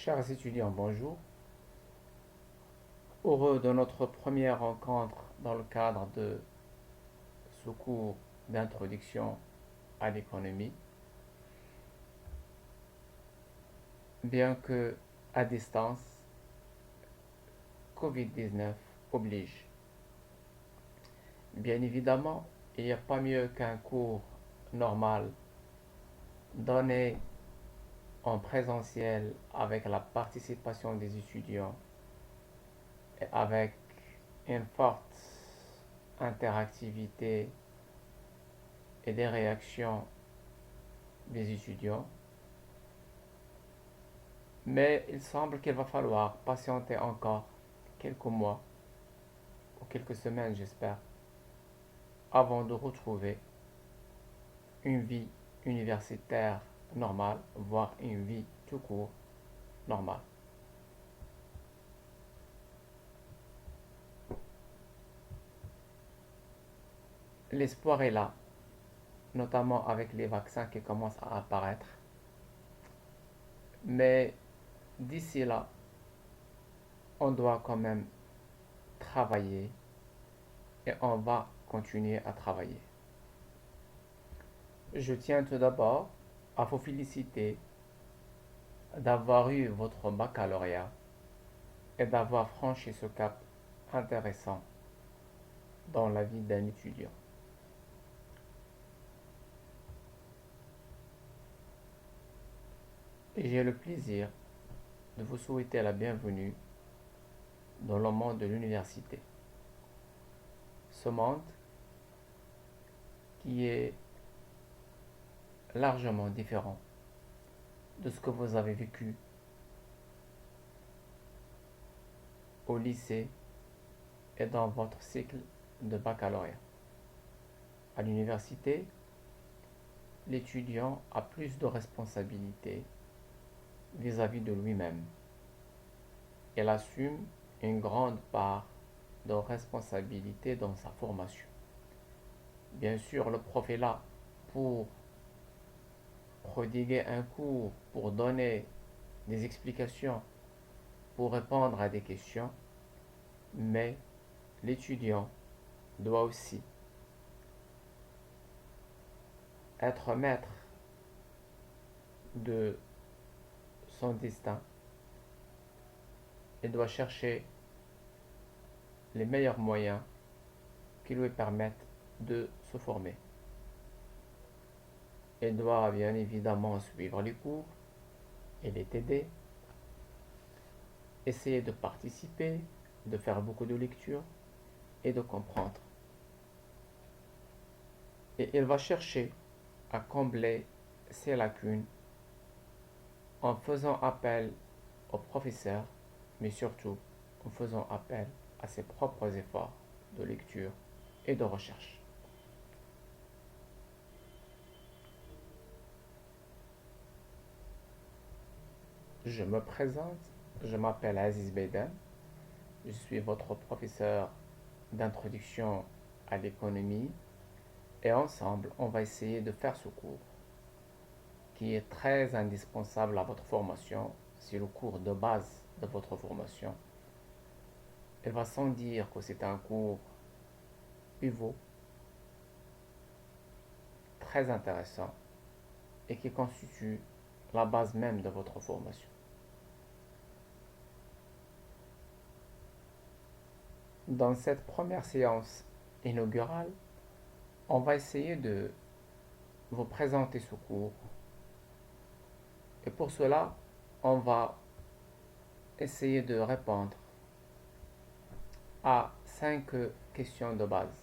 Chers étudiants, bonjour. Heureux de notre première rencontre dans le cadre de ce cours d'introduction à l'économie. Bien que à distance, Covid-19 oblige. Bien évidemment, il n'y a pas mieux qu'un cours normal donné en présentiel avec la participation des étudiants et avec une forte interactivité et des réactions des étudiants. Mais il semble qu'il va falloir patienter encore quelques mois ou quelques semaines, j'espère, avant de retrouver une vie universitaire normale, voire une vie tout court normale. L'espoir est là, notamment avec les vaccins qui commencent à apparaître. Mais d'ici là, on doit quand même travailler et on va continuer à travailler. Je tiens tout d'abord à vous féliciter d'avoir eu votre baccalauréat et d'avoir franchi ce cap intéressant dans la vie d'un étudiant. Et j'ai le plaisir de vous souhaiter la bienvenue dans le monde de l'université. Ce monde qui est largement différent de ce que vous avez vécu au lycée et dans votre cycle de baccalauréat. À l'université, l'étudiant a plus de responsabilités vis-à-vis de lui-même. Il assume une grande part de responsabilité dans sa formation. Bien sûr, le prof est là pour prodiguer un cours, pour donner des explications, pour répondre à des questions, mais l'étudiant doit aussi être maître de son destin et doit chercher les meilleurs moyens qui lui permettent de se former. Il doit bien évidemment suivre les cours et les TD, essayer de participer, de faire beaucoup de lectures et de comprendre. Et il va chercher à combler ses lacunes en faisant appel au professeur, mais surtout en faisant appel à ses propres efforts de lecture et de recherche. Je me présente, je m'appelle Aziz Beydan, je suis votre professeur d'introduction à l'économie et ensemble on va essayer de faire ce cours qui est très indispensable à votre formation. C'est le cours de base de votre formation. Il va sans dire que c'est un cours pivot, très intéressant et qui constitue la base même de votre formation. Dans cette première séance inaugurale, on va essayer de vous présenter ce cours et pour cela, on va essayer de répondre à 5 questions de base.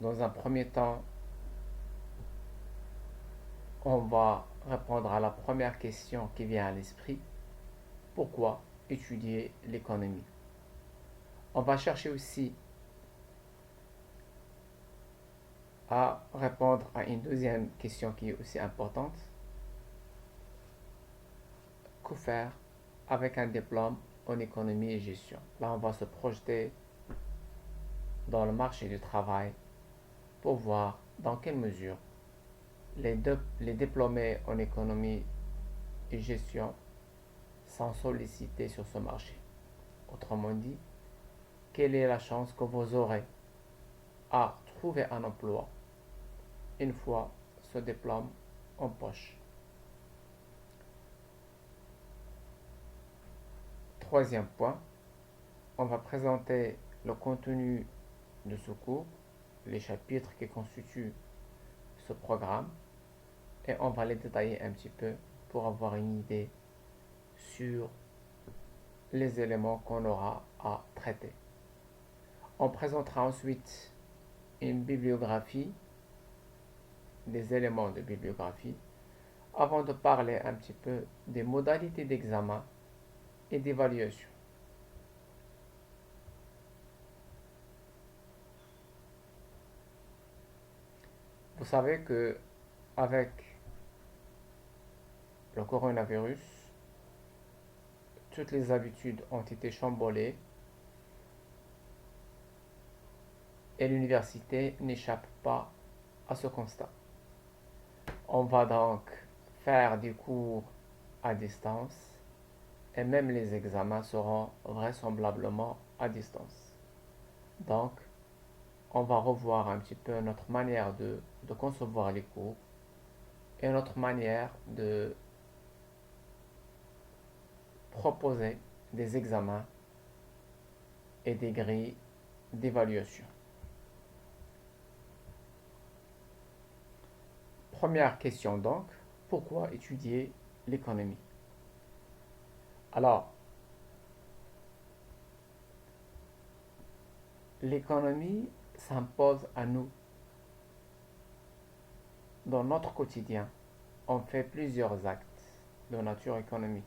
Dans un premier temps, on va répondre à la première question qui vient à l'esprit. Pourquoi étudier l'économie? On va chercher aussi à répondre à une deuxième question qui est aussi importante. Que faire avec un diplôme en économie et gestion? Là, on va se projeter dans le marché du travail pour voir dans quelle mesure Les diplômés en économie et gestion sont sollicités sur ce marché. Autrement dit, quelle est la chance que vous aurez à trouver un emploi une fois ce diplôme en poche? Troisième point, on va présenter le contenu de ce cours, les chapitres qui constituent ce programme, et on va les détailler un petit peu pour avoir une idée sur les éléments qu'on aura à traiter. On présentera ensuite une bibliographie, des éléments de bibliographie, avant de parler un petit peu des modalités d'examen et d'évaluation. Vous savez que avec le coronavirus, toutes les habitudes ont été chamboulées et l'université n'échappe pas à ce constat. On va donc faire des cours à distance et même les examens seront vraisemblablement à distance. Donc, on va revoir un petit peu notre manière de concevoir les cours et notre manière de proposer des examens et des grilles d'évaluation. Première question donc, pourquoi étudier l'économie? Alors, l'économie s'impose à nous dans notre quotidien. On fait plusieurs actes de nature économique.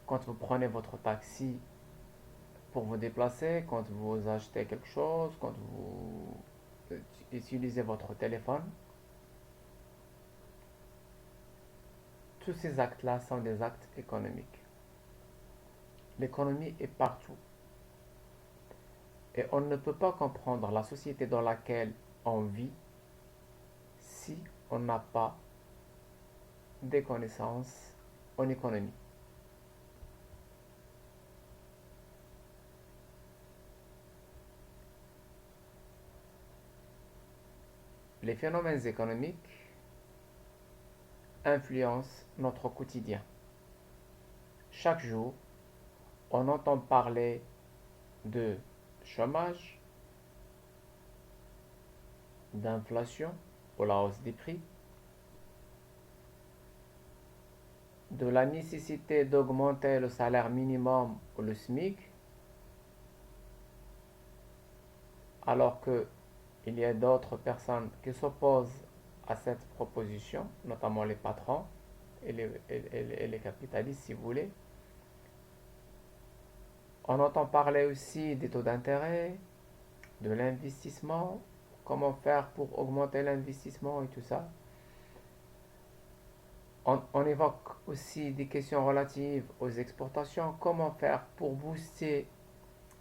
Quand vous prenez votre taxi pour vous déplacer, quand vous achetez quelque chose, quand vous utilisez votre téléphone, tous ces actes-là sont des actes économiques. L'économie est partout. Et on ne peut pas comprendre la société dans laquelle on vit si on n'a pas des connaissances en économie. Les phénomènes économiques influencent notre quotidien. Chaque jour, on entend parler de chômage, d'inflation ou la hausse des prix, de la nécessité d'augmenter le salaire minimum ou le SMIC, alors que il y a d'autres personnes qui s'opposent à cette proposition, notamment les patrons et les capitalistes, si vous voulez. On entend parler aussi des taux d'intérêt, de l'investissement, comment faire pour augmenter l'investissement et tout ça. On évoque aussi des questions relatives aux exportations, comment faire pour booster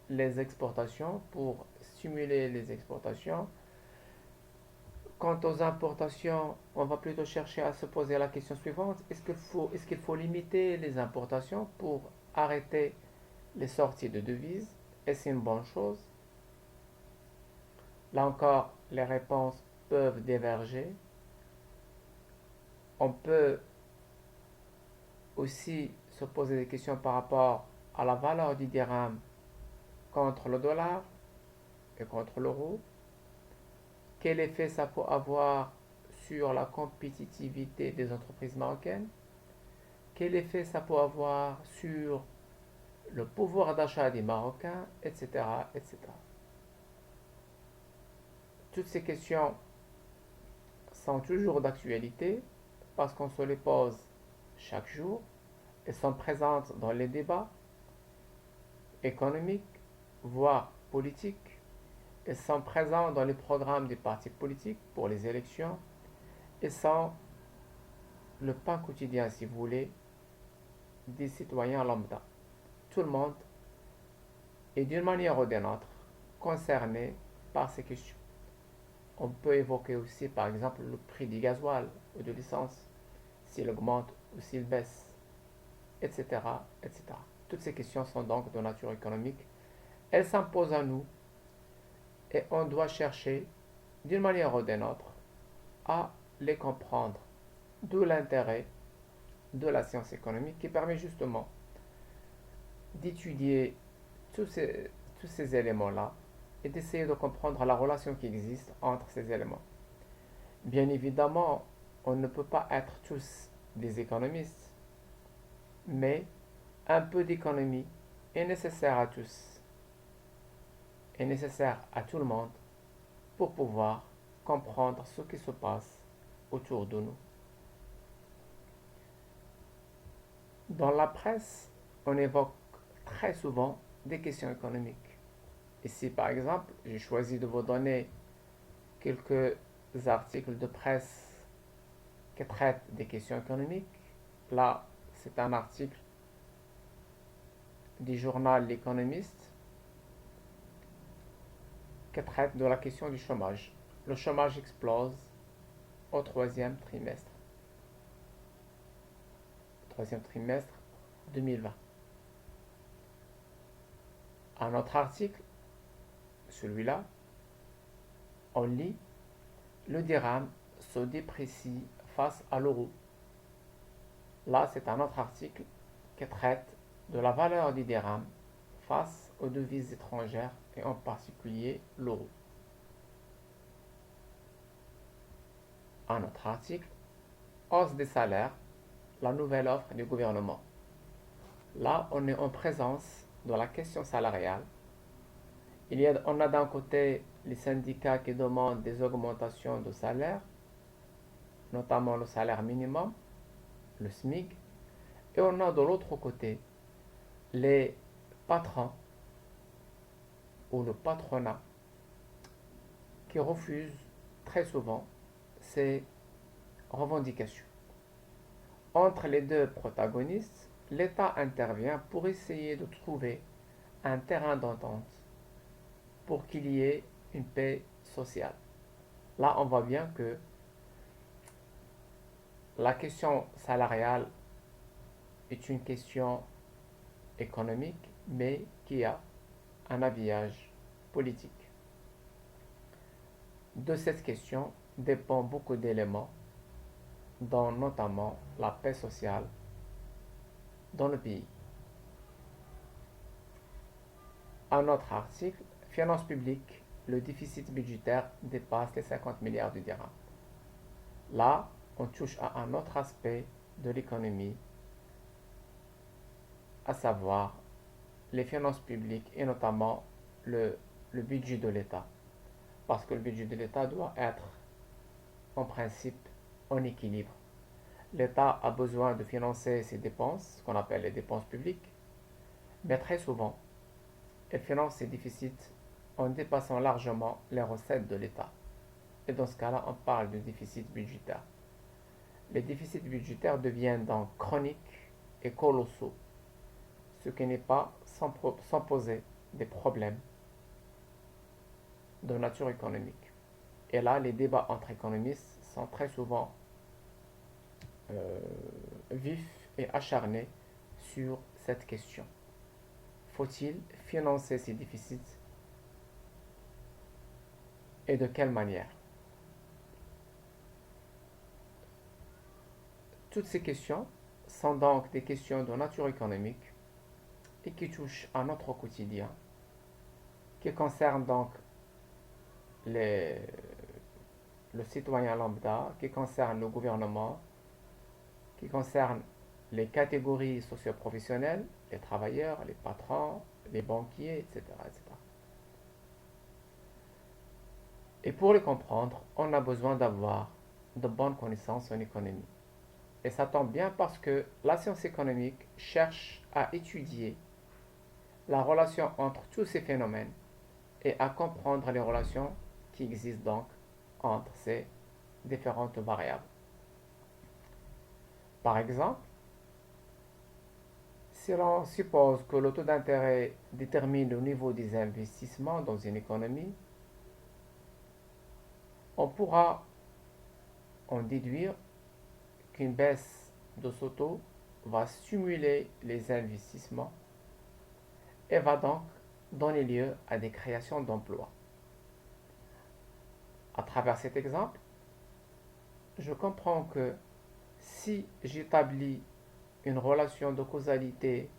les exportations, pour stimuler les exportations. Quant aux importations, on va plutôt chercher à se poser la question suivante, est-ce qu'il faut limiter les importations pour arrêter les sorties de devises? Est-ce une bonne chose? Là encore, les réponses peuvent diverger. On peut aussi se poser des questions par rapport à la valeur du dirham contre le dollar et contre l'euro. Quel effet ça peut avoir sur la compétitivité des entreprises marocaines? Quel effet ça peut avoir sur le pouvoir d'achat des Marocains, etc., etc. Toutes ces questions sont toujours d'actualité parce qu'on se les pose chaque jour et sont présentes dans les débats économiques, voire politiques, et sont présentes dans les programmes des partis politiques pour les élections et sont le pain quotidien, si vous voulez, des citoyens lambda. Tout le monde est d'une manière ou d'une autre concerné par ces questions. On peut évoquer aussi par exemple le prix du gasoil ou de l'essence, s'il augmente ou s'il baisse, etc., etc. Toutes ces questions sont donc de nature économique. Elles s'imposent à nous et on doit chercher d'une manière ou d'une autre à les comprendre. D'où l'intérêt de la science économique qui permet justement d'étudier tous ces, tous ces éléments-là et d'essayer de comprendre la relation qui existe entre ces éléments. Bien évidemment, on ne peut pas être tous des économistes, mais un peu d'économie est nécessaire à tous, est nécessaire à tout le monde pour pouvoir comprendre ce qui se passe autour de nous. Dans la presse, on évoque très souvent des questions économiques. Ici, par exemple, j'ai choisi de vous donner quelques articles de presse qui traitent des questions économiques. Là, c'est un article du journal L'Économiste qui traite de la question du chômage. Le chômage explose au troisième trimestre 2020. Un autre article, celui-là, on lit le dirham se déprécie face à l'euro. Là, c'est un autre article qui traite de la valeur du dirham face aux devises étrangères et en particulier l'euro. Un autre article, hausse des salaires, la nouvelle offre du gouvernement. Là, on est en présence de la question salariale. On a d'un côté les syndicats qui demandent des augmentations de salaire, notamment le salaire minimum, le SMIC, et on a de l'autre côté les patrons ou le patronat qui refusent très souvent ces revendications. Entre les deux protagonistes, l'État intervient pour essayer de trouver un terrain d'entente pour qu'il y ait une paix sociale. Là, on voit bien que la question salariale est une question économique, mais qui a un habillage politique. De cette question dépend beaucoup d'éléments, dont notamment la paix sociale dans le pays. Un autre article, finances publiques, le déficit budgétaire dépasse les 50 milliards de dirhams. Là, on touche à un autre aspect de l'économie, à savoir les finances publiques et notamment le budget de l'État. Parce que le budget de l'État doit être en principe en équilibre. L'État a besoin de financer ses dépenses, ce qu'on appelle les dépenses publiques, mais très souvent, il finance ses déficits en dépassant largement les recettes de l'État. Et dans ce cas-là, on parle de déficit budgétaire. Les déficits budgétaires deviennent donc chroniques et colossaux, ce qui n'est pas sans poser des problèmes de nature économique. Et là, les débats entre économistes sont très souvent vifs et acharnés sur cette question. Faut-il financer ces déficits et de quelle manière? Toutes ces questions sont donc des questions de nature économique et qui touchent à notre quotidien, qui concernent donc les, le citoyen lambda, qui concernent le gouvernement, qui concernent les catégories socioprofessionnelles, les travailleurs, les patrons, les banquiers, etc., etc. Et pour les comprendre, on a besoin d'avoir de bonnes connaissances en économie. Et ça tombe bien parce que la science économique cherche à étudier la relation entre tous ces phénomènes et à comprendre les relations qui existent donc entre ces différentes variables. Par exemple, si l'on suppose que le taux d'intérêt détermine le niveau des investissements dans une économie, On pourra en déduire qu'une baisse de ce taux va stimuler les investissements et va donc donner lieu à des créations d'emplois. À travers cet exemple, je comprends que si j'établis une relation de causalité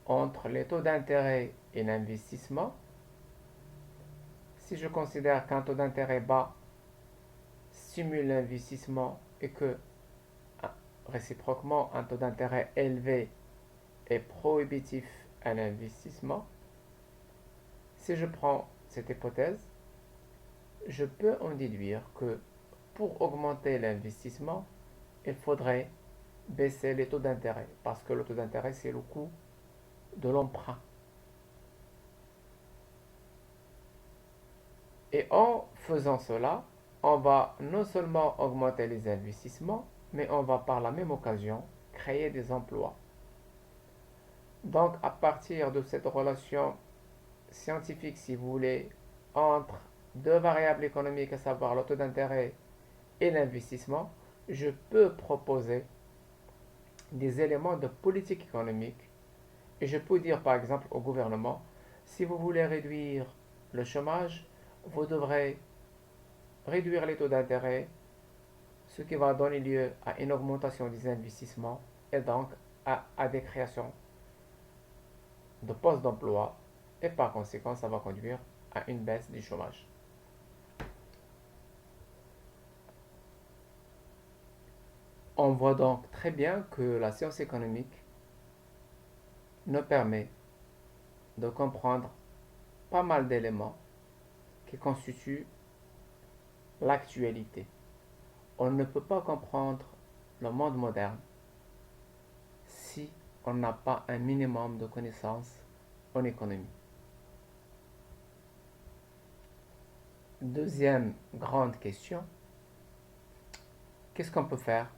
entre les taux d'intérêt et l'investissement, si je considère qu'un taux d'intérêt bas stimule l'investissement et que réciproquement un taux d'intérêt élevé est prohibitif à l'investissement, si je prends cette hypothèse, je peux en déduire que pour augmenter l'investissement, il faudrait baisser les taux d'intérêt parce que le taux d'intérêt c'est le coût de l'emprunt. Et en faisant cela, on va non seulement augmenter les investissements, mais on va par la même occasion créer des emplois. Donc à partir de cette relation scientifique, si vous voulez, entre deux variables économiques, à savoir le taux d'intérêt et l'investissement, je peux proposer des éléments de politique économique et je peux dire par exemple au gouvernement, si vous voulez réduire le chômage, vous devrez réduire les taux d'intérêt, ce qui va donner lieu à une augmentation des investissements et donc à des créations de postes d'emploi et par conséquent ça va conduire à une baisse du chômage. On voit donc très bien que la science économique nous permet de comprendre pas mal d'éléments qui constituent l'actualité. On ne peut pas comprendre le monde moderne si on n'a pas un minimum de connaissances en économie. Deuxième grande question, qu'est-ce qu'on peut faire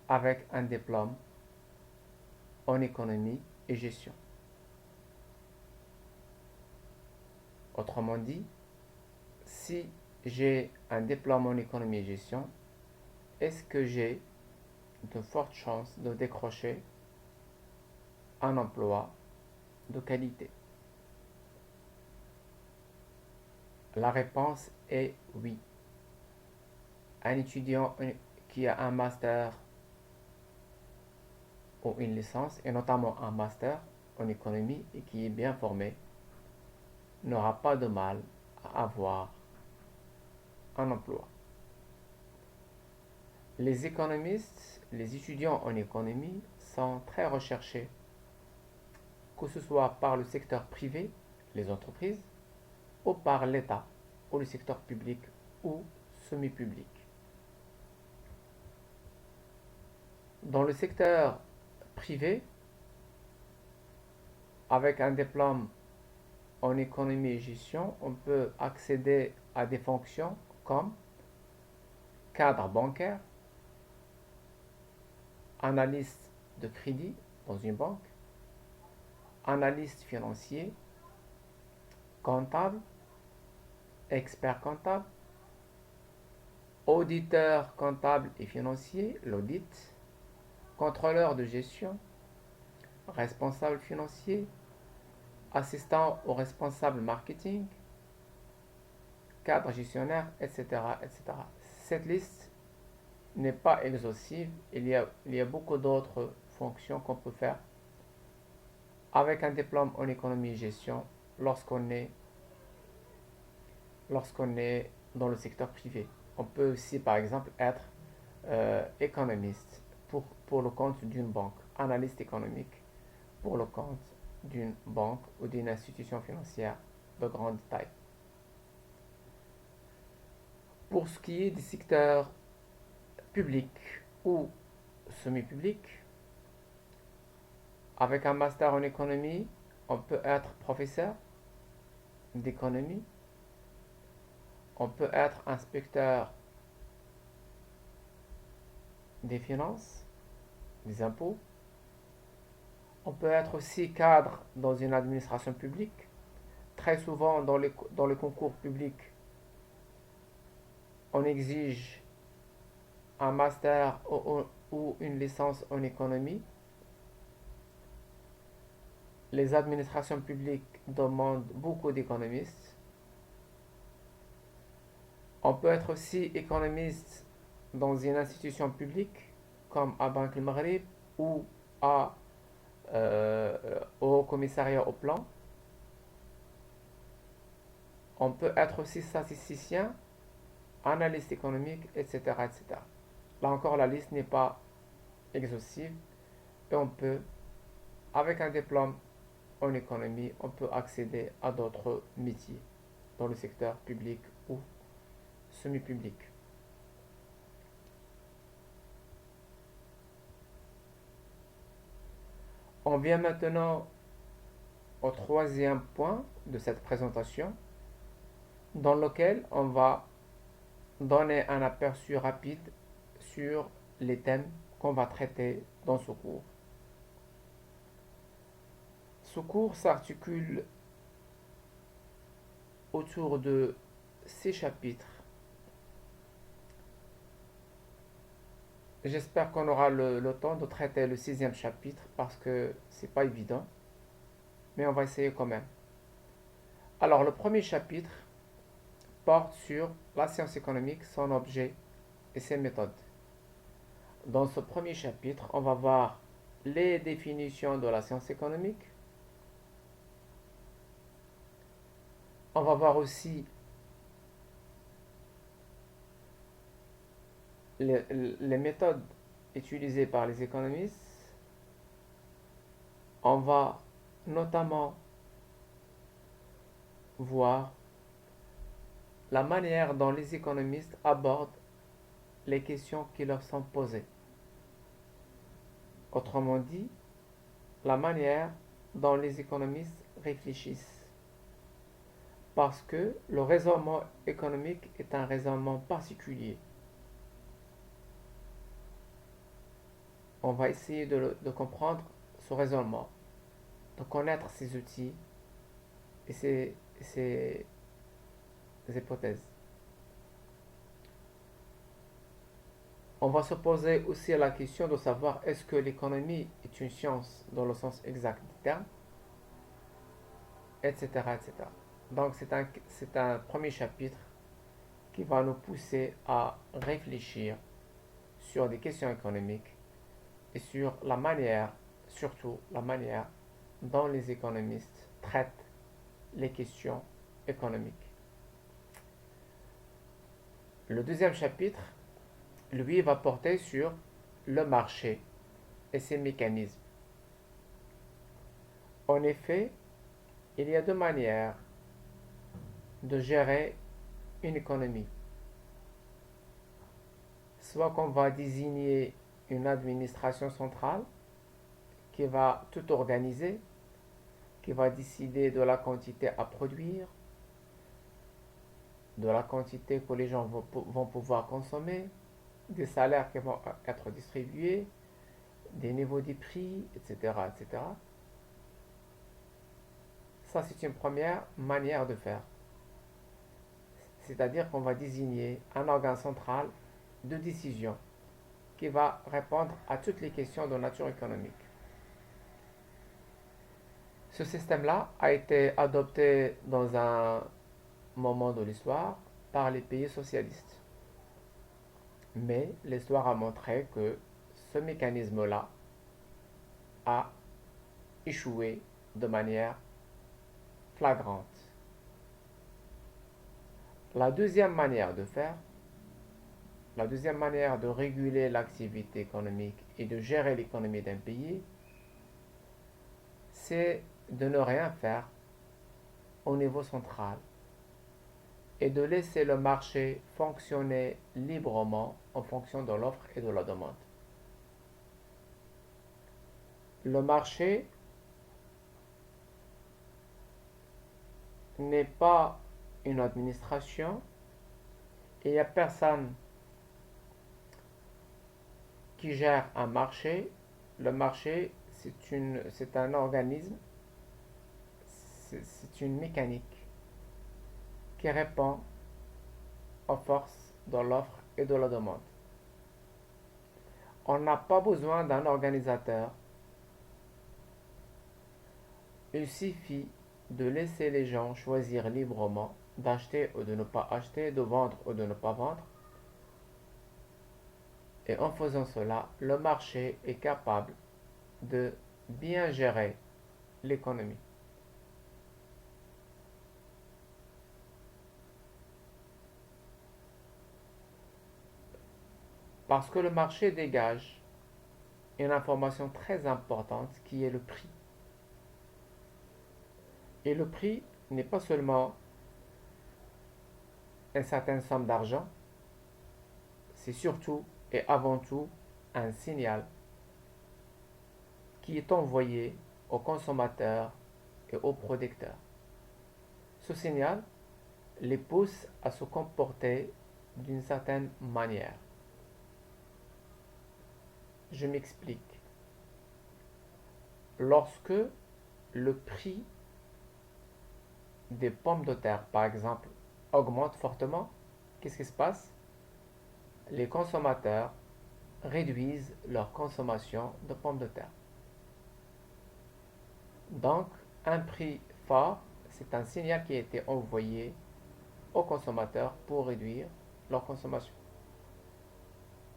avec un diplôme en économie et gestion? Autrement dit, si j'ai un diplôme en économie et gestion, est-ce que j'ai de fortes chances de décrocher un emploi de qualité? La réponse est oui. Un étudiant qui a un master ou une licence, et notamment un master en économie et qui est bien formé, n'aura pas de mal à avoir un emploi. Les économistes, les étudiants en économie sont très recherchés, que ce soit par le secteur privé, les entreprises, ou par l'État, ou le secteur public ou semi-public. Dans le secteur privé, avec un diplôme en économie et gestion, on peut accéder à des fonctions comme cadre bancaire, analyste de crédit dans une banque, analyste financier, comptable, expert comptable, auditeur comptable et financier, l'audit, contrôleur de gestion, responsable financier, assistant au responsable marketing, cadre gestionnaire, etc., etc. Cette liste n'est pas exhaustive, il y a beaucoup d'autres fonctions qu'on peut faire avec un diplôme en économie et gestion lorsqu'on est dans le secteur privé. On peut aussi par exemple être économiste pour le compte d'une banque, analyste économique pour le compte d'une banque ou d'une institution financière de grande taille. Pour ce qui est des secteurs publics ou semi-publics, avec un master en économie, on peut être professeur d'économie, on peut être inspecteur des finances, des impôts, on peut être aussi cadre dans une administration publique. Très souvent dans les concours publics, on exige un master ou une licence en économie. Les administrations publiques demandent beaucoup d'économistes. On peut être aussi économiste dans une institution publique, comme à Banque Le Maghreb ou à, au commissariat au plan. On peut être aussi statisticien, analyste économique, etc., etc. Là encore, la liste n'est pas exhaustive et on peut, avec un diplôme en économie, on peut accéder à d'autres métiers dans le secteur public ou semi-public. On vient maintenant au troisième point de cette présentation, dans lequel on va donner un aperçu rapide sur les thèmes qu'on va traiter dans ce cours. Ce cours s'articule autour de 6 chapitres. J'espère qu'on aura le temps de traiter le sixième chapitre parce que c'est pas évident, mais on va essayer quand même. Alors, le premier chapitre porte sur la science économique, son objet et ses méthodes. Dans ce premier chapitre, on va voir les définitions de la science économique. On va voir aussi les méthodes utilisées par les économistes. On va notamment voir la manière dont les économistes abordent les questions qui leur sont posées. Autrement dit, la manière dont les économistes réfléchissent. Parce que le raisonnement économique est un raisonnement particulier. On va essayer de comprendre ce raisonnement, de connaître ses outils et ses hypothèses. On va se poser aussi la question de savoir est-ce que l'économie est une science dans le sens exact du terme, etc., etc. Donc c'est un premier chapitre qui va nous pousser à réfléchir sur des questions économiques et sur la manière, surtout la manière dont les économistes traitent les questions économiques. Le deuxième chapitre, lui, va porter sur le marché et ses mécanismes. En effet, il y a deux manières de gérer une économie. Soit qu'on va désigner une administration centrale qui va tout organiser, qui va décider de la quantité à produire, de la quantité que les gens vont pouvoir consommer, des salaires qui vont être distribués, des niveaux des prix, etc., etc. Ça, c'est une première manière de faire. C'est-à-dire qu'on va désigner un organe central de décision qui va répondre à toutes les questions de nature économique. Ce système-là a été adopté dans un moment de l'histoire par les pays socialistes. Mais l'histoire a montré que ce mécanisme-là a échoué de manière flagrante. La deuxième manière de faire, la deuxième manière de réguler l'activité économique et de gérer l'économie d'un pays, c'est de ne rien faire au niveau central et de laisser le marché fonctionner librement en fonction de l'offre et de la demande. Le marché n'est pas une administration et il n'y a personne qui gère un marché. Le marché, c'est un organisme, c'est une mécanique qui répond aux forces de l'offre et de la demande. On n'a pas besoin d'un organisateur. Il suffit de laisser les gens choisir librement d'acheter ou de ne pas acheter, de vendre ou de ne pas vendre. Et en faisant cela, le marché est capable de bien gérer l'économie. Parce que le marché dégage une information très importante qui est le prix. Et le prix n'est pas seulement une certaine somme d'argent, c'est surtout et avant tout un signal qui est envoyé aux consommateurs et aux producteurs. Ce signal les pousse à se comporter d'une certaine manière. Je m'explique. Lorsque le prix des pommes de terre, par exemple, augmente fortement, qu'est-ce qui se passe? Les consommateurs réduisent leur consommation de pommes de terre. Donc, un prix fort, c'est un signal qui a été envoyé aux consommateurs pour réduire leur consommation.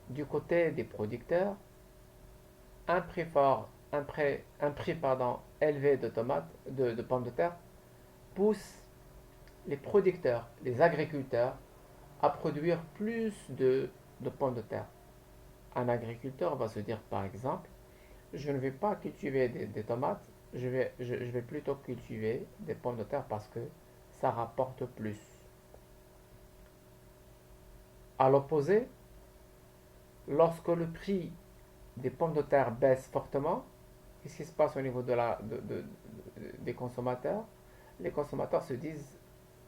Du côté des producteurs, un prix fort, élevé de tomates, de pommes de terre, pousse les producteurs, les agriculteurs, à produire plus de pommes de terre. Un agriculteur va se dire par exemple, je ne vais pas cultiver des tomates, je vais plutôt cultiver des pommes de terre parce que ça rapporte plus. À l'opposé, lorsque le prix des pommes de terre baisse fortement, qu'est-ce qui se passe au niveau des consommateurs? Les consommateurs se disent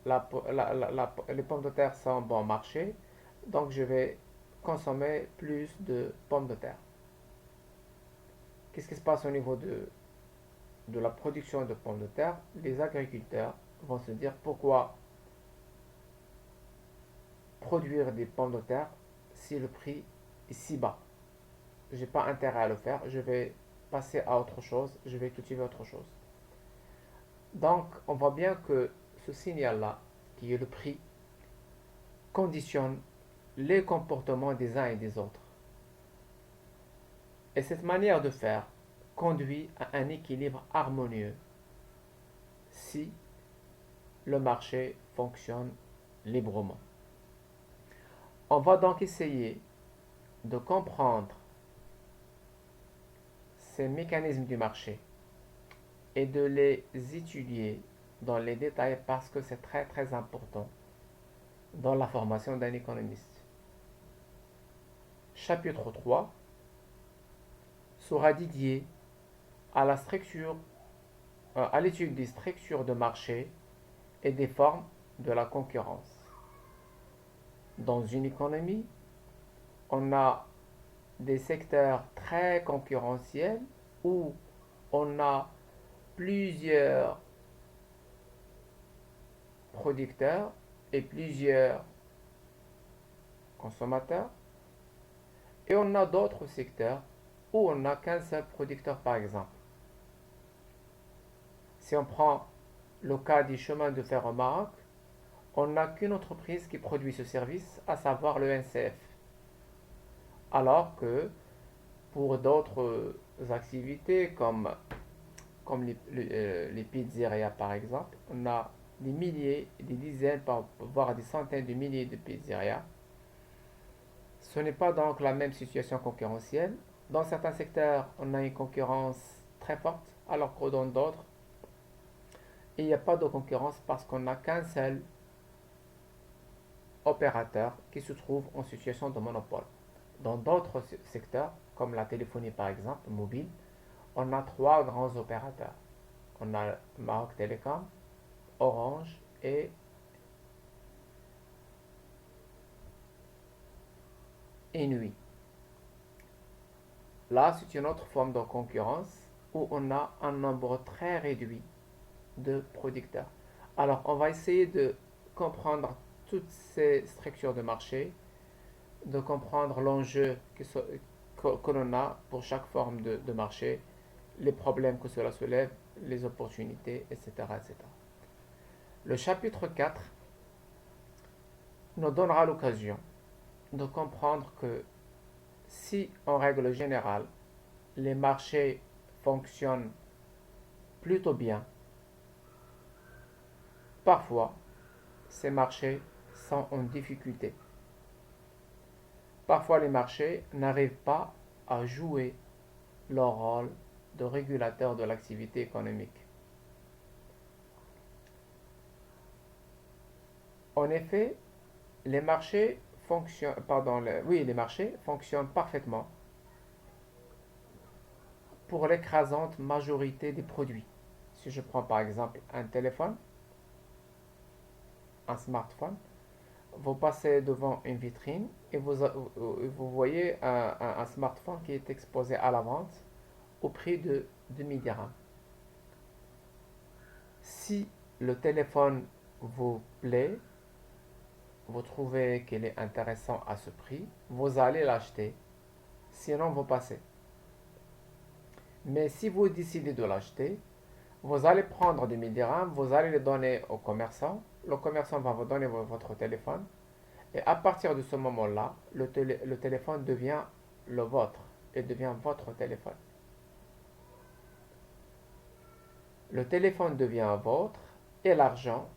les pommes de terre sont bon marché, donc je vais consommer plus de pommes de terre. Qu'est-ce qui se passe au niveau de la production de pommes de terre? Les agriculteurs vont se dire pourquoi produire des pommes de terre si le prix est si bas? J'ai pas intérêt à le faire, je vais passer à autre chose, je vais cultiver autre chose. Donc, on voit bien que ce signal-là, qui est le prix, conditionne les comportements des uns et des autres. Et cette manière de faire conduit à un équilibre harmonieux si le marché fonctionne librement. On va donc essayer de comprendre ces mécanismes du marché et de les étudier dans les détails parce que c'est très très important dans la formation d'un économiste. Chapitre 3 sera dédié à la structure, à l'étude des structures de marché et des formes de la concurrence. Dans une économie, on a des secteurs très concurrentiels où on a plusieurs producteurs et plusieurs consommateurs. Et on a d'autres secteurs où on n'a qu'un seul producteur par exemple. Si on prend le cas du chemin de fer au Maroc, on n'a qu'une entreprise qui produit ce service, à savoir le NCF. Alors que pour d'autres activités comme les pizzerias par exemple, on a des milliers, des dizaines, voire des centaines de milliers de pizzerias. Ce n'est pas donc la même situation concurrentielle. Dans certains secteurs, on a une concurrence très forte, alors que dans d'autres, il n'y a pas de concurrence parce qu'on n'a qu'un seul opérateur qui se trouve en situation de monopole. Dans d'autres secteurs, comme la téléphonie par exemple, mobile, on a trois grands opérateurs. On a Maroc Telecom, Orange et Nui. Là, c'est une autre forme de concurrence où on a un nombre très réduit de producteurs. Alors, on va essayer de comprendre toutes ces structures de marché de comprendre l'enjeu que l'on a pour chaque forme de marché, les problèmes que cela soulève, les opportunités, etc., etc. Le chapitre 4 nous donnera l'occasion de comprendre que si, en règle générale, les marchés fonctionnent plutôt bien, parfois, ces marchés sont en difficulté. Parfois, les marchés n'arrivent pas à jouer leur rôle de régulateur de l'activité économique. En effet, les marchés fonctionnent parfaitement pour l'écrasante majorité des produits. Si je prends par exemple un téléphone, un smartphone, vous passez devant une vitrine et vous voyez un smartphone qui est exposé à la vente au prix de 2000 dirhams. Si le téléphone vous plaît, vous trouvez qu'il est intéressant à ce prix, vous allez l'acheter, sinon vous passez. Mais si vous décidez de l'acheter, vous allez prendre 2000 dirhams, vous allez les donner au commerçant, le commerçant va vous donner votre téléphone, et à partir de ce moment-là, le téléphone devient le vôtre, et devient votre téléphone. Le téléphone devient vôtre, et l'argent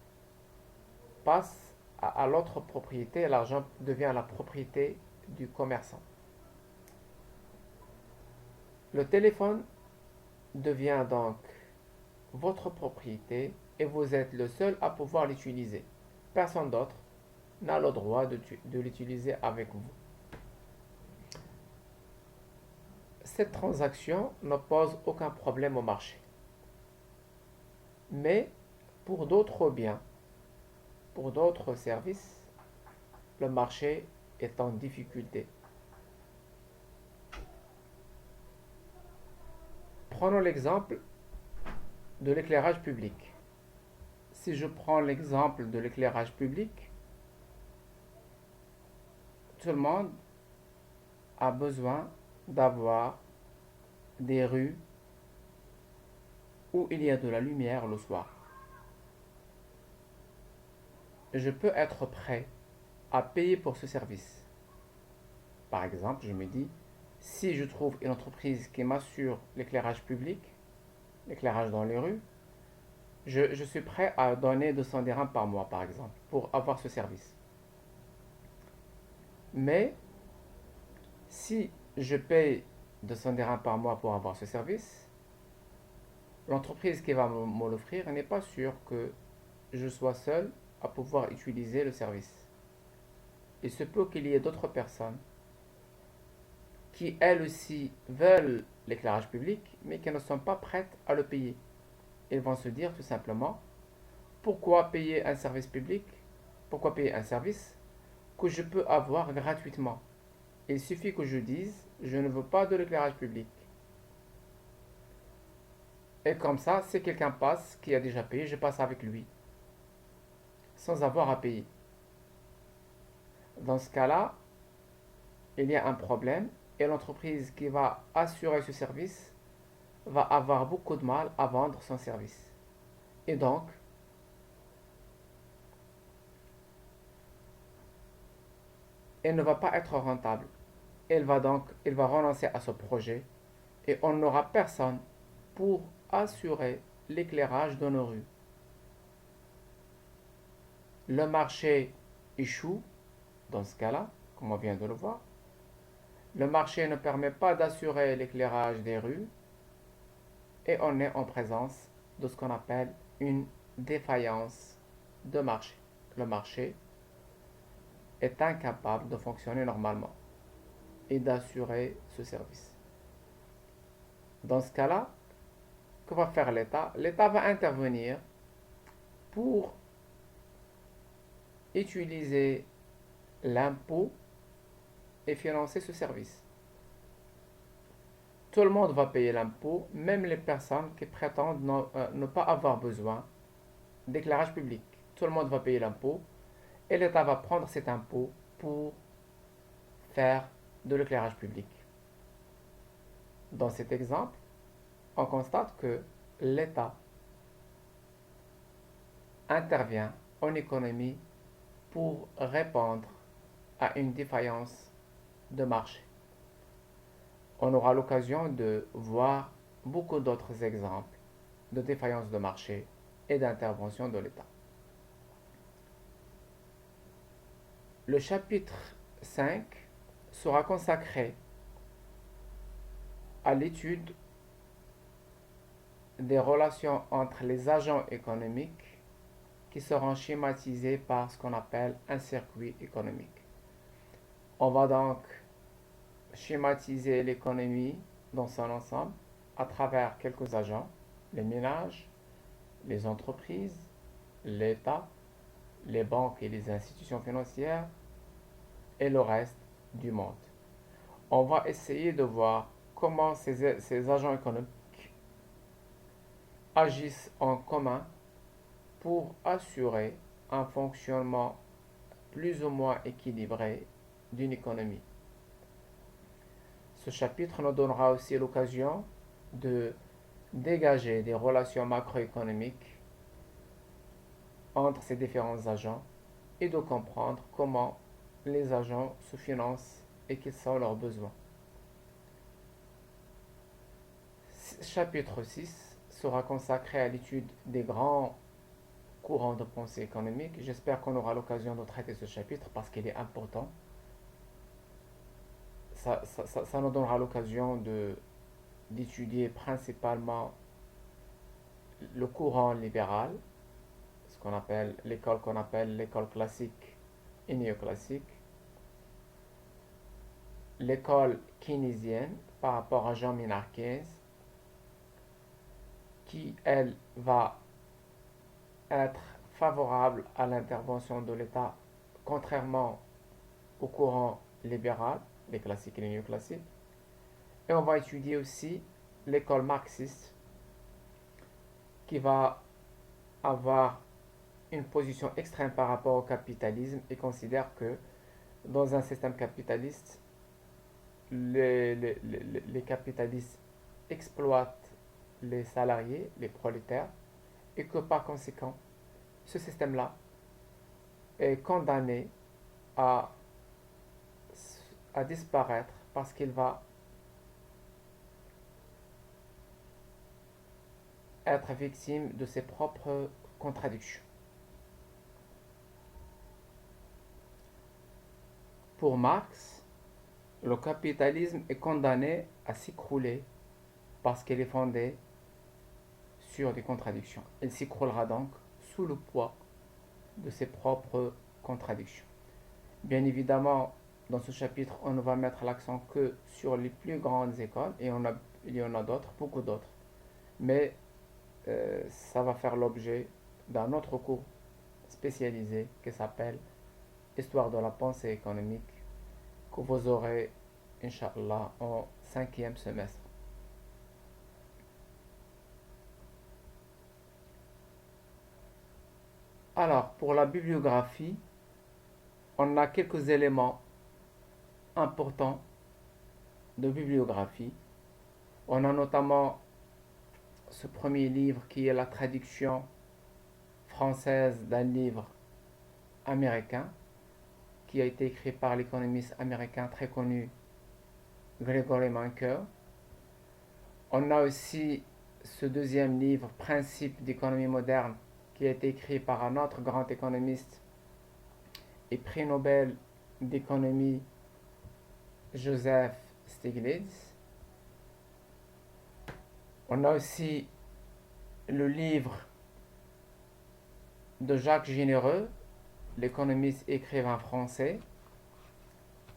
passe à l'autre propriété, et l'argent devient la propriété du commerçant. Le téléphone devient donc votre propriété et vous êtes le seul à pouvoir l'utiliser. Personne d'autre n'a le droit de l'utiliser avec vous. Cette transaction ne pose aucun problème au marché. Mais pour d'autres biens, pour d'autres services, le marché est en difficulté. Prenons l'exemple de l'éclairage public. Si je prends l'exemple de l'éclairage public, tout le monde a besoin d'avoir des rues où il y a de la lumière le soir. Je peux être prêt à payer pour ce service. Par exemple, je me dis, si je trouve une entreprise qui m'assure l'éclairage public, l'éclairage dans les rues, je suis prêt à donner 200 dirhams par mois, par exemple, pour avoir ce service. Mais si je paye 200 dirhams par mois pour avoir ce service, l'entreprise qui va me l'offrir n'est pas sûre que je sois seul à pouvoir utiliser le service. Il se peut qu'il y ait d'autres personnes qui, elles aussi, veulent l'éclairage public, mais qui ne sont pas prêtes à le payer. Ils vont se dire tout simplement, pourquoi payer un service public? Pourquoi payer un service que je peux avoir gratuitement? Il suffit que je dise, je ne veux pas de l'éclairage public. Et comme ça, si quelqu'un passe, qui a déjà payé, je passe avec lui, sans avoir à payer. Dans ce cas-là, il y a un problème et l'entreprise qui va assurer ce service va avoir beaucoup de mal à vendre son service. Et donc, elle ne va pas être rentable. Elle va renoncer à ce projet et on n'aura personne pour assurer l'éclairage de nos rues. Le marché échoue dans ce cas-là, comme on vient de le voir. Le marché ne permet pas d'assurer l'éclairage des rues et on est en présence de ce qu'on appelle une défaillance de marché. Le marché est incapable de fonctionner normalement et d'assurer ce service. Dans ce cas-là, que va faire l'État? L'État va intervenir pour utiliser l'impôt et financer ce service. Tout le monde va payer l'impôt, même les personnes qui prétendent ne pas avoir besoin d'éclairage public. Tout le monde va payer l'impôt et l'État va prendre cet impôt pour faire de l'éclairage public. Dans cet exemple, on constate que l'État intervient en économie pour répondre à une défaillance de marché. On aura l'occasion de voir beaucoup d'autres exemples de défaillance de marché et d'intervention de l'État. Le chapitre 5 sera consacré à l'étude des relations entre les agents économiques qui seront schématisés par ce qu'on appelle un circuit économique. On va donc schématiser l'économie dans son ensemble à travers quelques agents, les ménages, les entreprises, l'État, les banques et les institutions financières et le reste du monde. On va essayer de voir comment ces agents économiques agissent en commun pour assurer un fonctionnement plus ou moins équilibré d'une économie. Ce chapitre nous donnera aussi l'occasion de dégager des relations macroéconomiques entre ces différents agents et de comprendre comment les agents se financent et quels sont leurs besoins. Chapitre 6 sera consacré à l'étude des grands courants de pensée économique. J'espère qu'on aura l'occasion de traiter ce chapitre parce qu'il est important. Ça nous donnera l'occasion d'étudier principalement le courant libéral, qu'on appelle l'école classique et néoclassique, l'école keynésienne par rapport à Jean Minard-Keynes, qui elle va être favorable à l'intervention de l'État, contrairement au courant libéral, les classiques et les néoclassiques. Et on va étudier aussi l'école marxiste, qui va avoir une position extrême par rapport au capitalisme et considère que dans un système capitaliste, les capitalistes exploitent les salariés, les prolétaires, et que par conséquent, ce système-là est condamné à, à disparaître parce qu'il va être victime de ses propres contradictions. Pour Marx, le capitalisme est condamné à s'écrouler parce qu'il est fondé sur des contradictions. Il s'écroulera donc sous le poids de ses propres contradictions. Bien évidemment, dans ce chapitre, on ne va mettre l'accent que sur les plus grandes écoles, et il y en a d'autres, beaucoup d'autres. Mais ça va faire l'objet d'un autre cours spécialisé qui s'appelle Histoire de la pensée économique, que vous aurez, Inch'Allah, en 5e semestre. Alors, pour la bibliographie, on a quelques éléments importants de bibliographie. On a notamment ce premier livre qui est la traduction française d'un livre américain qui a été écrit par l'économiste américain très connu Gregory Mankiw. On a aussi ce deuxième livre, Principes d'économie moderne, qui a été écrit par un autre grand économiste et prix Nobel d'économie, Joseph Stiglitz. On a aussi le livre de Jacques Généreux, l'économiste et écrivain français,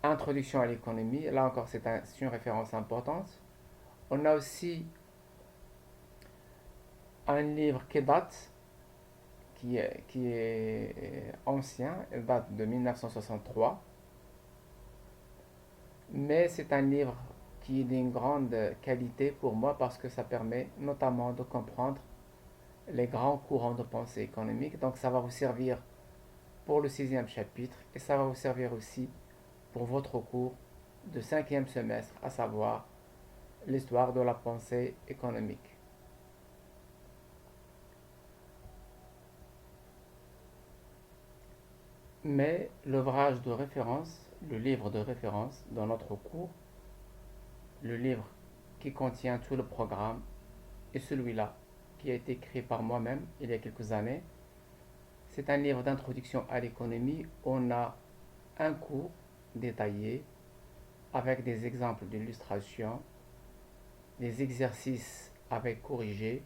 Introduction à l'économie. Là encore, c'est une référence importante. On a aussi un livre qui date, qui est ancien, il date de 1963, mais c'est un livre qui est d'une grande qualité pour moi parce que ça permet notamment de comprendre les grands courants de pensée économique. Donc ça va vous servir pour le 6e chapitre et ça va vous servir aussi pour votre cours de cinquième semestre, à savoir l'histoire de la pensée économique. Mais l'ouvrage de référence, le livre de référence dans notre cours, le livre qui contient tout le programme, est celui-là, qui a été écrit par moi-même il y a quelques années. C'est un livre d'introduction à l'économie. On a un cours détaillé avec des exemples d'illustration, des exercices avec corrigés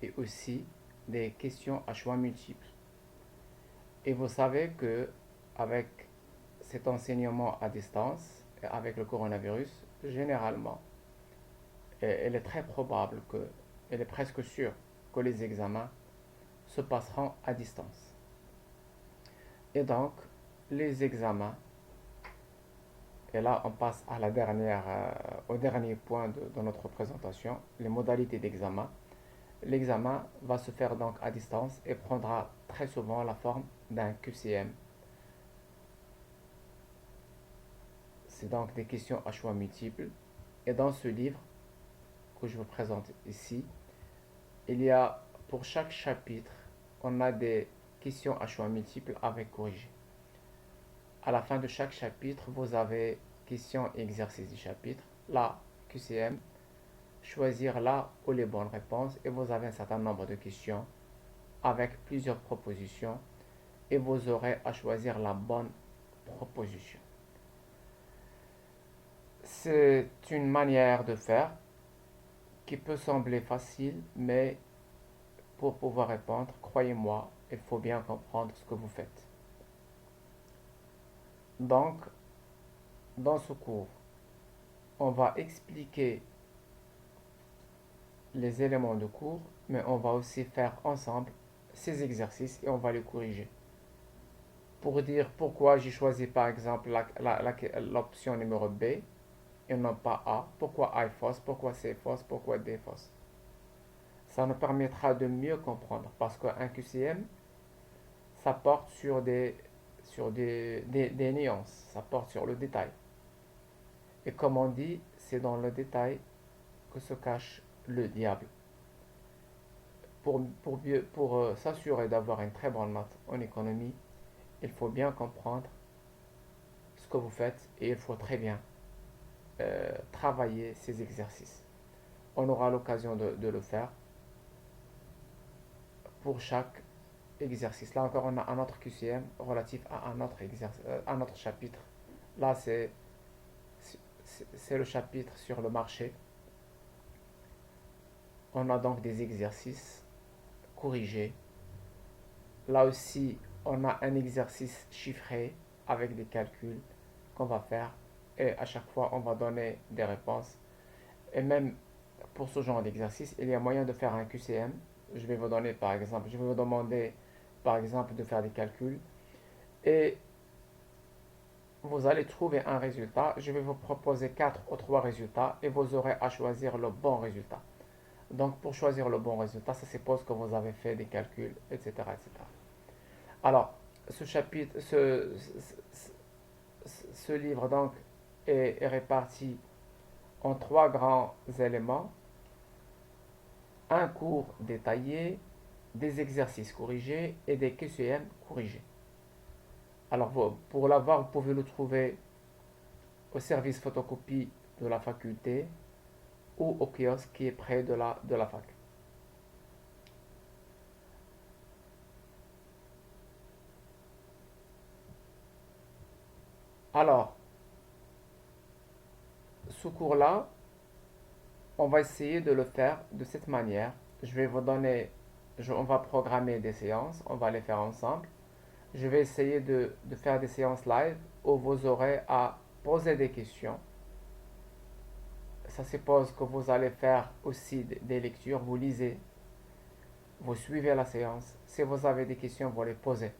et aussi des questions à choix multiples. Et vous savez que avec cet enseignement à distance, et avec le coronavirus, généralement, il est très probable que, il est presque sûr que les examens se passeront à distance. Et donc, les examens, et là on passe à au dernier point de notre présentation, les modalités d'examen. L'examen va se faire donc à distance et prendra très souvent la forme d'un QCM. C'est donc des questions à choix multiples. Et dans ce livre que je vous présente ici, il y a pour chaque chapitre, on a des questions à choix multiples avec corrigé. À la fin de chaque chapitre, vous avez questions et exercices du chapitre, là, QCM, choisir là où les bonnes réponses et vous avez un certain nombre de questions avec plusieurs propositions et vous aurez à choisir la bonne proposition. C'est une manière de faire qui peut sembler facile, mais pour pouvoir répondre, croyez-moi, il faut bien comprendre ce que vous faites. Donc, dans ce cours, on va expliquer les éléments de cours, mais on va aussi faire ensemble ces exercices et on va les corriger. Pour dire pourquoi j'ai choisi par exemple l'option numéro B et non pas A, pourquoi A est fausse, pourquoi C est fausse, pourquoi D est fausse. Ça nous permettra de mieux comprendre parce qu'un QCM, ça porte des nuances, ça porte sur le détail. Et comme on dit, c'est dans le détail que se cache le diable. Pour s'assurer d'avoir une très bonne note en économie, il faut bien comprendre ce que vous faites et il faut très bien travailler ces exercices. On aura l'occasion de le faire pour chaque exercice. Là encore, on a un autre QCM relatif à un autre chapitre. Là, c'est le chapitre sur le marché. On a donc des exercices corrigés. Là aussi, on a un exercice chiffré avec des calculs qu'on va faire et à chaque fois, on va donner des réponses. Et même pour ce genre d'exercice, il y a moyen de faire un QCM. Je vais vous donner par exemple, je vais vous demander par exemple de faire des calculs et vous allez trouver un résultat. Je vais vous proposer 4 ou 3 résultats et vous aurez à choisir le bon résultat. Donc pour choisir le bon résultat, ça suppose que vous avez fait des calculs, etc. etc. Alors, ce chapitre, ce livre donc est réparti en 3 grands éléments. Un cours détaillé, des exercices corrigés et des QCM corrigés. Alors, pour l'avoir, vous pouvez le trouver au service photocopie de la faculté ou au kiosque qui est près de la fac. Alors, ce cours-là, on va essayer de le faire de cette manière. Je vais vous donner, on va programmer des séances, on va les faire ensemble. Je vais essayer de faire des séances live où vous aurez à poser des questions. Ça suppose que vous allez faire aussi des lectures, vous lisez, vous suivez la séance. Si vous avez des questions, vous les posez.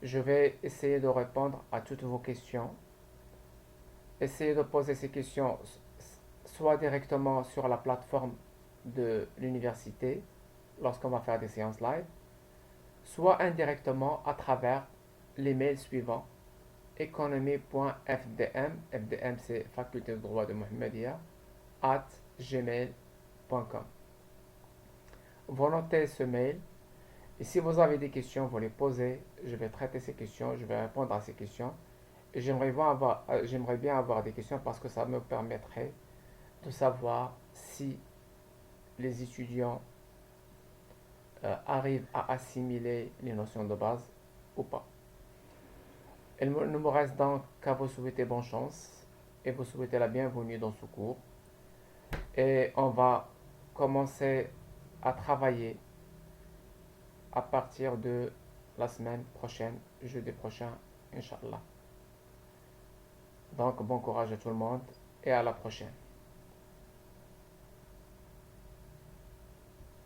Je vais essayer de répondre à toutes vos questions. Essayez de poser ces questions soit directement sur la plateforme de l'université lorsqu'on va faire des séances live, soit indirectement à travers les mails suivants économie.fdm, fdm c'est faculté de droit de Mohammedia, at gmail.com. Vous notez ce mail et si vous avez des questions, vous les posez. Je vais traiter ces questions, je vais répondre à ces questions. Et j'aimerais bien avoir des questions parce que ça me permettrait de savoir si les étudiants arrivent à assimiler les notions de base ou pas. Il ne me reste donc qu'à vous souhaiter bonne chance et vous souhaiter la bienvenue dans ce cours. Et on va commencer à travailler à partir de la semaine prochaine, jeudi prochain, Inch'Allah. Donc bon courage à tout le monde et à la prochaine.